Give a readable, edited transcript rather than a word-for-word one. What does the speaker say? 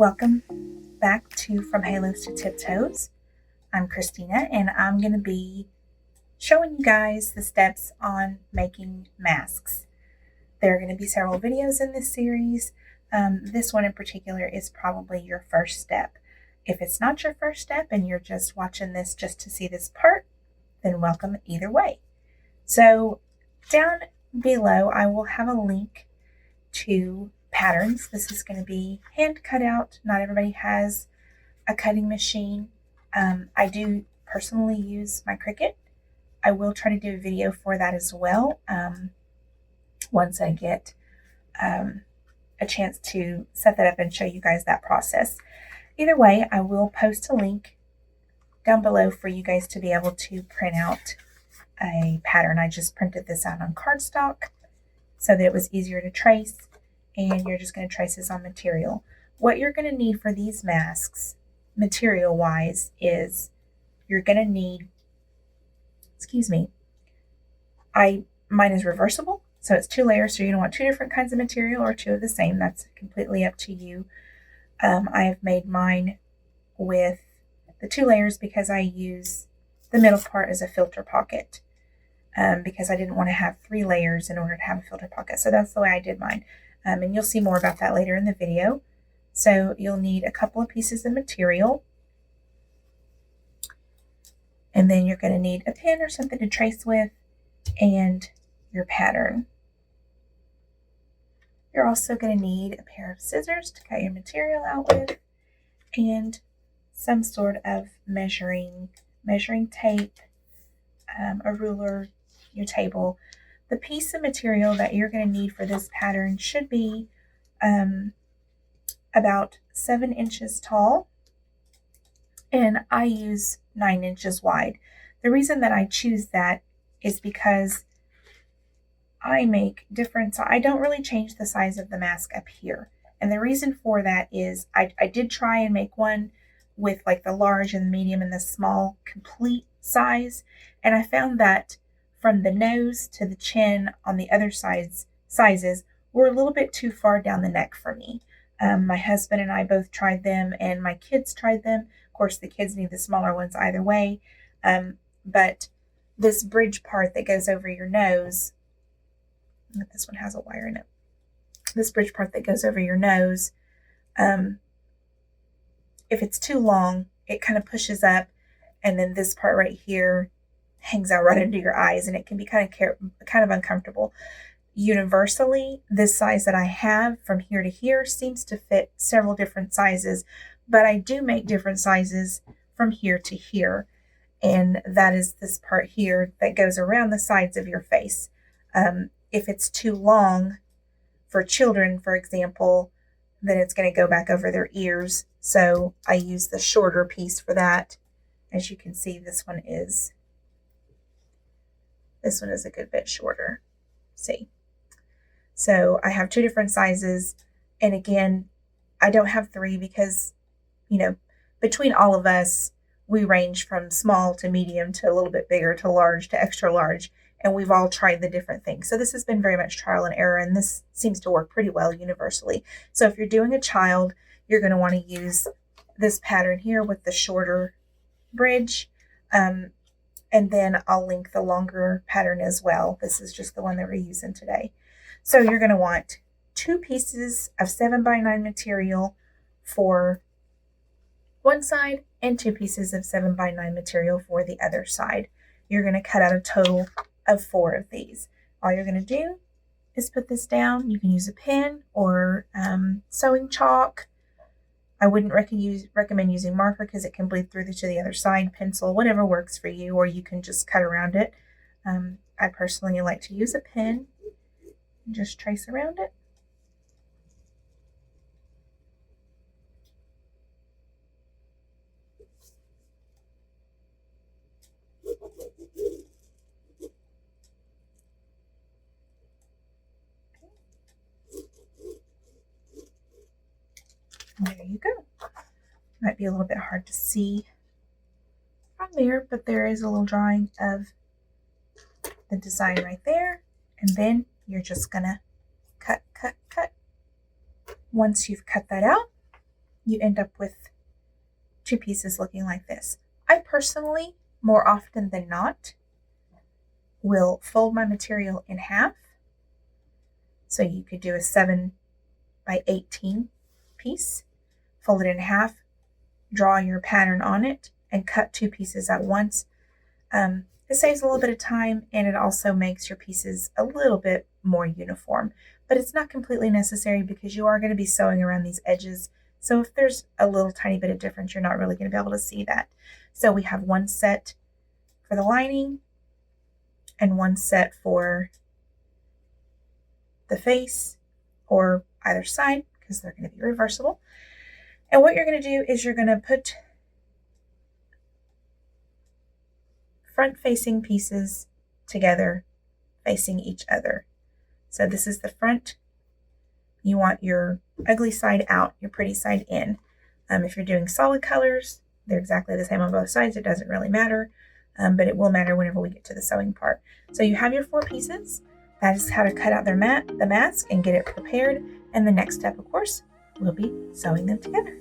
Welcome back to From Halos to Tiptoes. I'm Christina and I'm going to be showing you guys the steps on making masks. There are going to be several videos in this series. This one in particular is probably your first step. If it's not your first step and you're just watching this just to see this part, then welcome either way. So down below I will have a link to patterns. This is going to be hand cut out. Not everybody has a cutting machine. I do personally use my Cricut. I will try to do a video for that as well once I get a chance to set that up and show you guys that process. Either way, I will post a link down below for you guys to be able to print out a pattern. I just printed this out on cardstock so that it was easier to trace, and you're just going to trace this on material. What you're going to need for these masks, material wise, is you're going to need, mine is reversible, so it's 2 layers, so you're going to want 2 different kinds of material or 2 of the same. That's completely up to you. I have made mine with the 2 layers because I use the middle part as a filter pocket. Because I didn't want to have 3 layers in order to have a filter pocket. So that's the way I did mine. And you'll see more about that later in the video. So you'll need a couple of pieces of material. And then you're going to need a pen or something to trace with and your pattern. You're also going to need a pair of scissors to cut your material out with and some sort of measuring tape, a ruler, your table. The piece of material that you're going to need for this pattern should be about 7 inches tall, and I use 9 inches wide. The reason that I choose that is because I don't really change the size of the mask up here. And the reason for that is I did try and make one with like the large and the medium and the small complete size, and I found that from the nose to the chin on the other sizes were a little bit too far down the neck for me. My husband and I both tried them, and my kids tried them. Of course, the kids need the smaller ones either way. But this bridge part that goes over your nose, this one has a wire in it. This bridge part that goes over your nose, if it's too long, it kind of pushes up, and then this part right here hangs out right under your eyes, and it can be kind of uncomfortable. Universally, this size that I have from here to here seems to fit several different sizes, but I do make different sizes from here to here, and that is this part here that goes around the sides of your face. If it's too long for children, for example, then it's going to go back over their ears, so I use the shorter piece for that. As you can see, this one is a good bit shorter. See? So I have 2 different sizes. And again, I don't have 3 because, between all of us, we range from small to medium to a little bit bigger to large to extra large. And we've all tried the different things. So this has been very much trial and error, and this seems to work pretty well universally. So if you're doing a child, you're going to want to use this pattern here with the shorter bridge. And then I'll link the longer pattern as well. This is just the one that we're using today. So you're going to want 2 pieces of 7x9 material for one side and 2 pieces of 7x9 material for the other side. You're going to cut out a total of 4 of these. All you're going to do is put this down. You can use a pen or sewing chalk. I wouldn't recommend using marker because it can bleed through to the other side. Pencil, whatever works for you, or you can just cut around it. I personally like to use a pen and just trace around it. There you go. Might be a little bit hard to see from there, but there is a little drawing of the design right there. And then you're just gonna cut. Once you've cut that out, you end up with two pieces looking like this. I personally, more often than not, will fold my material in half. So you could do a 7 by 18 piece, fold it in half, draw your pattern on it, and cut two pieces at once. It saves a little bit of time, and it also makes your pieces a little bit more uniform. But it's not completely necessary because you are going to be sewing around these edges. So if there's a little tiny bit of difference, you're not really going to be able to see that. So we have one set for the lining and one set for the face or either side because they're going to be reversible. And what you're going to do is you're going to put front-facing pieces together facing each other. So this is the front. You want your ugly side out, your pretty side in. If you're doing solid colors, they're exactly the same on both sides. It doesn't really matter, but it will matter whenever we get to the sewing part. So you have your 4 pieces. That is how to cut out the mask and get it prepared. And the next step, of course, will be sewing them together.